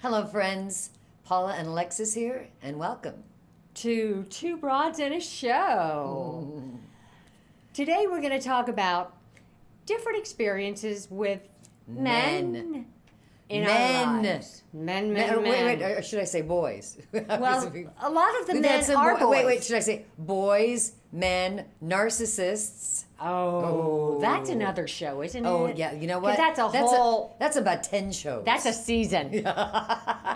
Hello, friends. Paula and Alexis here, and welcome to Two Broads and a Show. Today we're going to talk about different experiences with men in our lives. Men. Wait, or should I say boys? Well, a lot of the We've had men some are boys. Wait, should I say boys, men, narcissists? Oh, that's another show, isn't it? Oh, yeah. You know what? 'Cause that's about 10 shows. That's a season.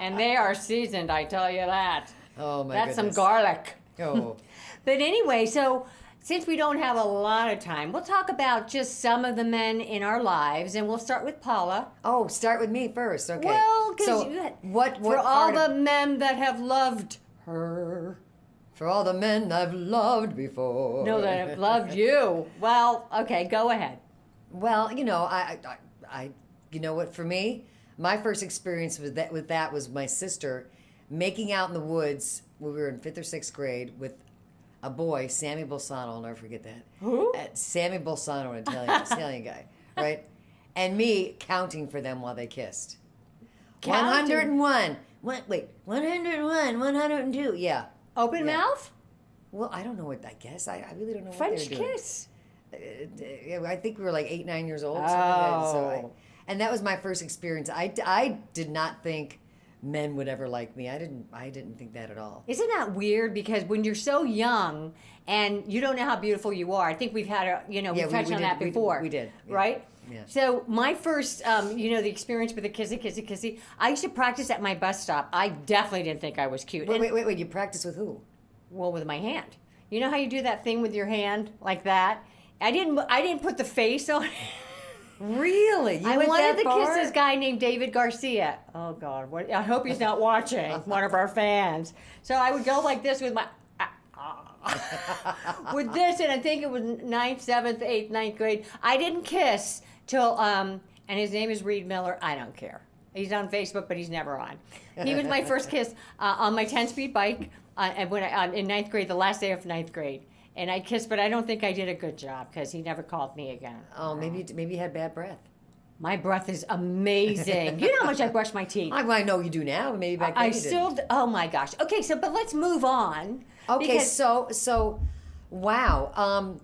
And they are seasoned, I tell you that. Oh, my That's goodness. some garlic. Oh. But anyway, so since we don't have a lot of time, we'll talk about just some of the men in our lives, and we'll start with Paula. Oh, start with me first. Okay. Well, because so what for all part the men that have loved her. for all the men I've loved before. No, that have loved you. Well, okay, go ahead. Well, you know, you know what? For me, my first experience with that was my sister making out in the woods when we were in 5th or 6th grade with a boy, Sammy Bolsano. I'll never forget that. Who? Sammy Bolsano, an Italian guy, right? And me counting for them while they kissed. Counting? 101. 101, 102. Yeah. Open Yeah. mouth? Well, I don't know what. I guess I really don't know French what they were doing. kiss. I think we were like 8, 9 years old. something like that. Oh. And that was my first experience. I did not think men would ever like me. I didn't think that at all. Isn't that weird? Because when you're so young and you don't know how beautiful you are, I think we've had we touched on that before. We did. Yeah. Right? Yeah. So my first, the experience with the kissy, I used to practice at my bus stop. I definitely didn't think I was cute. Wait. You practice with who? Well, with my hand. You know how you do that thing with your hand like that? I didn't put the face on it. Really? You I went wanted that to far? kiss this guy named David Garcia. Oh God! I hope he's not watching. One of our fans. So I would go like this with my, with this, and I think it was 9th, 7th, 8th, 9th grade. I didn't kiss till and his name is Reed Miller. I don't care. He's on Facebook, but he's never on. He was my first kiss on my 10-speed bike, and in 9th grade, the last day of 9th grade. And I kissed, but I don't think I did a good job because he never called me again. Oh, maybe you had bad breath. My breath is amazing. You know how much I brush my teeth. I know you do now, but maybe back then I you still. didn't. Oh my gosh. Okay, but let's move on. Okay, because- so wow.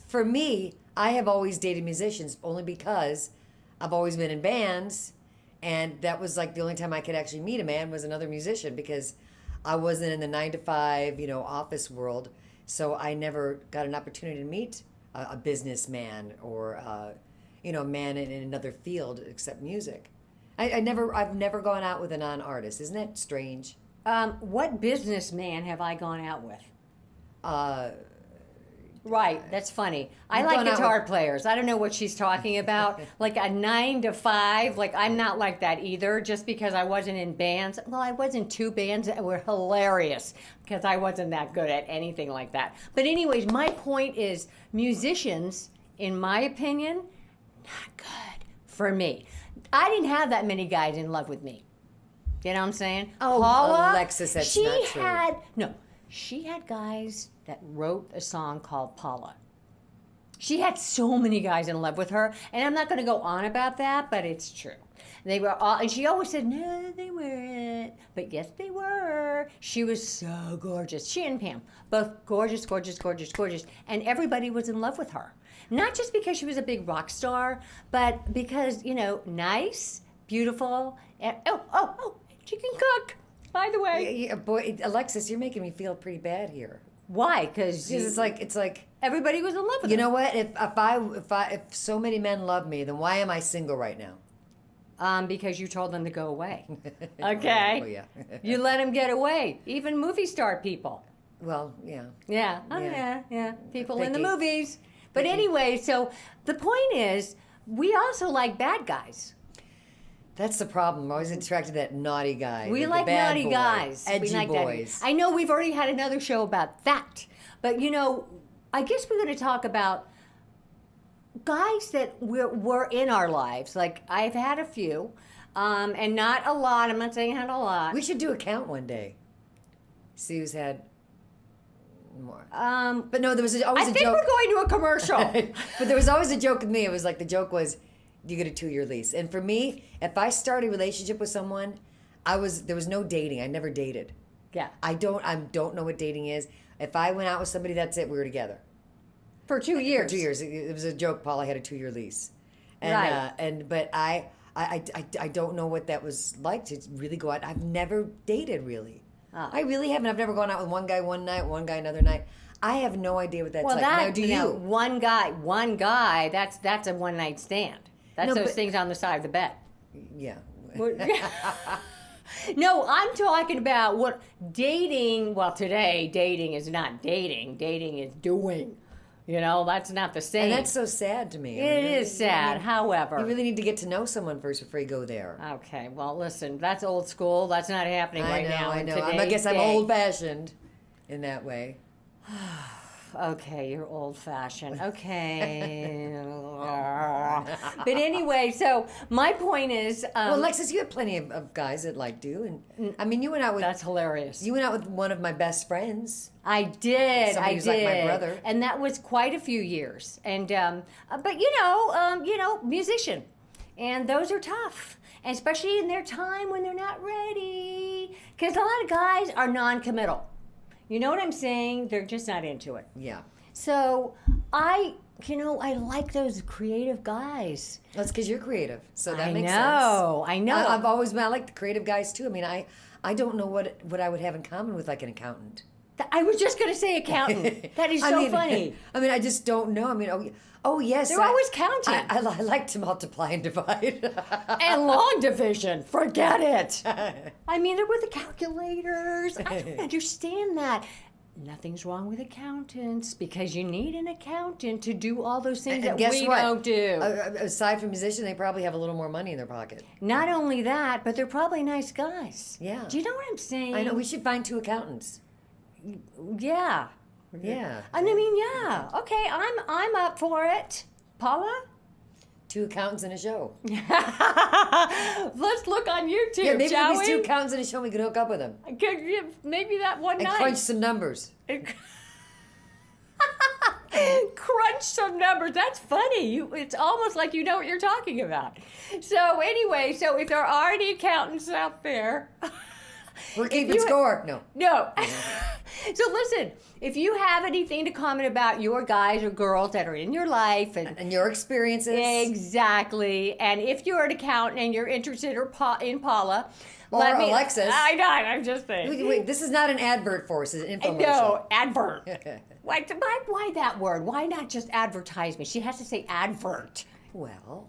For me, I have always dated musicians only because I've always been in bands, and that was like the only time I could actually meet a man was another musician because I wasn't in the 9 to 5, office world. So I never got an opportunity to meet a businessman or a man in another field except music. I've never gone out with a non-artist. Isn't that strange? What businessman have I gone out with? Uh, Right, that's funny. I You've like gone out guitar with- players. I don't know what she's talking about. Like a 9 to 5. Like I'm not like that either. Just because I wasn't in bands. Well, I was in 2 bands that were hilarious because I wasn't that good at anything like that. But anyways, my point is, musicians, in my opinion, not good for me. I didn't have that many guys in love with me. You know what I'm saying? Oh, Paula, Alexis, that's she not true. She had guys that wrote a song called Paula. She had so many guys in love with her, and I'm not going to go on about that, but it's true. They were all, and she always said, no, they weren't. But yes, they were. She was so gorgeous. She and Pam, both gorgeous, gorgeous, gorgeous, gorgeous. And everybody was in love with her. Not just because she was a big rock star, but because, nice, beautiful. And, she can cook, by the way. boy, Alexis, you're making me feel pretty bad here. Why? Because Because it's like everybody was in love with her. you know what? If so many men love me, then why am I single right now? Because you told them to go away. Okay. Oh yeah. You let them get away. Even movie star people. Well, yeah. Yeah. Oh, Yeah. yeah. People in the Picky. movies. But anyway, so the point is, we also like bad guys. That's the problem. I'm always attracted to that naughty guy. We the like bad naughty boy, guys. edgy We like boys. I know we've already had another show about that. But, I guess we're going to talk about guys that were in our lives. Like, I've had a few, and not a lot. I'm not saying I had a lot. We should do a count one day. See who's had more. But no, there was always I a think joke. we're going to a commercial. But there was always a joke with me. It was like the joke was, you get a 2-year lease. And for me, if I start a relationship with someone, there was no dating. I never dated. Yeah. I don't know what dating is. If I went out with somebody, that's it. We were together For 2 years. for 2 years. It was a joke. Paul, I had a 2-year lease, and Right. but I don't know what that was like to really go out. I've never dated really. Oh. I really haven't. I've never gone out with one guy one night, one guy another night. I have no idea what that's Well, like. that Now, do now, you? one guy. That's a one night stand. That's No, those but- things on the side of the bed. Yeah. No, I'm talking about what dating. Well, today dating is not dating. Dating is doing. You know, that's not the same. And that's so sad to me. It is sad. However, You really need to get to know someone first before you go there. okay. Well, listen, that's old school. That's not happening right now. I in know. I today's guess I'm day. old fashioned in that way. Okay, you're old fashioned. Okay. But anyway, so my point is, Well, Alexis, you have plenty of guys that liked you, and I mean, you went out with that's hilarious. one of my best friends. I did. Somebody I who's did. like my brother. And that was quite a few years. And but musician, and those are tough, and especially in their time when they're not ready, because a lot of guys are non-committal. You know what I'm saying? They're just not into it. Yeah, So I like those creative guys. that's because you're creative, so that I makes know. sense. I know. I've always been. I like the creative guys too. I mean, I don't know what I would have in common with like an accountant. I was just going to say accountant. That is so funny. I mean, I just don't know. I mean, oh yes, They're always counting. I like to multiply and divide. And long division, forget it. I mean, they're with the calculators. I don't understand that. Nothing's wrong with accountants because you need an accountant to do all those things that guess we what? don't do. Aside from musician, they probably have a little more money in their pocket. Not only that, but they're probably nice guys. Yeah. Do you know what I'm saying? I know. We should find 2 accountants. Yeah. Yeah. I mean, yeah. Okay, I'm up for it. Paula? 2 accountants in a show. Let's look on YouTube, Yeah, maybe shall if these 2 we? accountants in a show, we could hook up with them Maybe that one and night. crunch some numbers. Crunch some numbers. That's funny. It's almost like you know what you're talking about. So anyway, if there are any accountants out there, We're keeping you- score. No. no. So listen, if you have anything to comment about your guys or girls that are in your life And your experiences. exactly, and if you're an accountant and you're interested in Paula, Or let me, Alexis. I know. I'm just saying. Wait, this is not an advert for us. It's an infomercial. No, advert. Why that word? Why not just advertisement? She has to say advert. Well,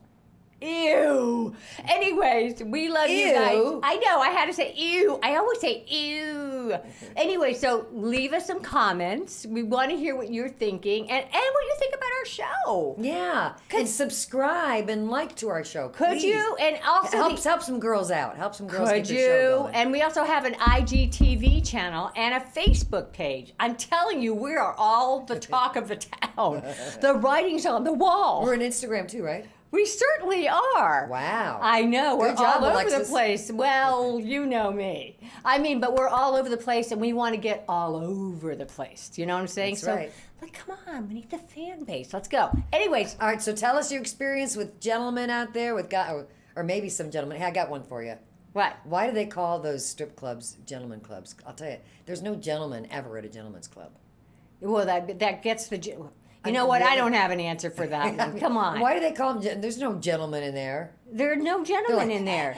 Ew. Anyways, we love you guys. Ew. I know, I had to say ew. I always say ew. Anyway, so leave us some comments. We want to hear what you're thinking and what you think about our show. yeah. And subscribe and like to our show. Could please. you? And also, Help some girls out. Help some girls could get their show you? going. And we also have an IGTV channel and a Facebook page. I'm telling you, we are all the talk of the town. The writing's on the wall. We're on Instagram too, right? We certainly are. Wow. I know. We're Good job, all over Alexis. the place. Well, you know me. I mean, but we're all over the place and we want to get all over the place. Do you know what I'm saying? That's so, right. like, come on, we need the fan base. Let's go. Anyways, All right, so tell us your experience with gentlemen out there, with guy, or maybe some gentlemen. Hey, I got one for you. what? Why do they call those strip clubs gentlemen clubs? I'll tell you, there's no gentleman ever at a gentleman's club. Well, that gets the. You know what? I don't have an answer for that one. Come on. Why do they call them? There's no gentleman in there. There are no gentlemen in there.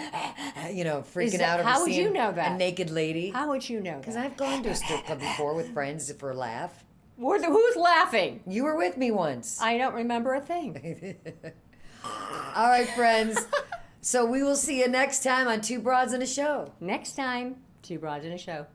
You know, freaking that- out over how would you seeing know that? a naked lady. How would you know Because that? I've gone to a strip club before with friends for a laugh. Who's laughing? You were with me once. I don't remember a thing. All right, friends. So we will see you next time on Two Broads in a Show. Next time, Two Broads in a Show.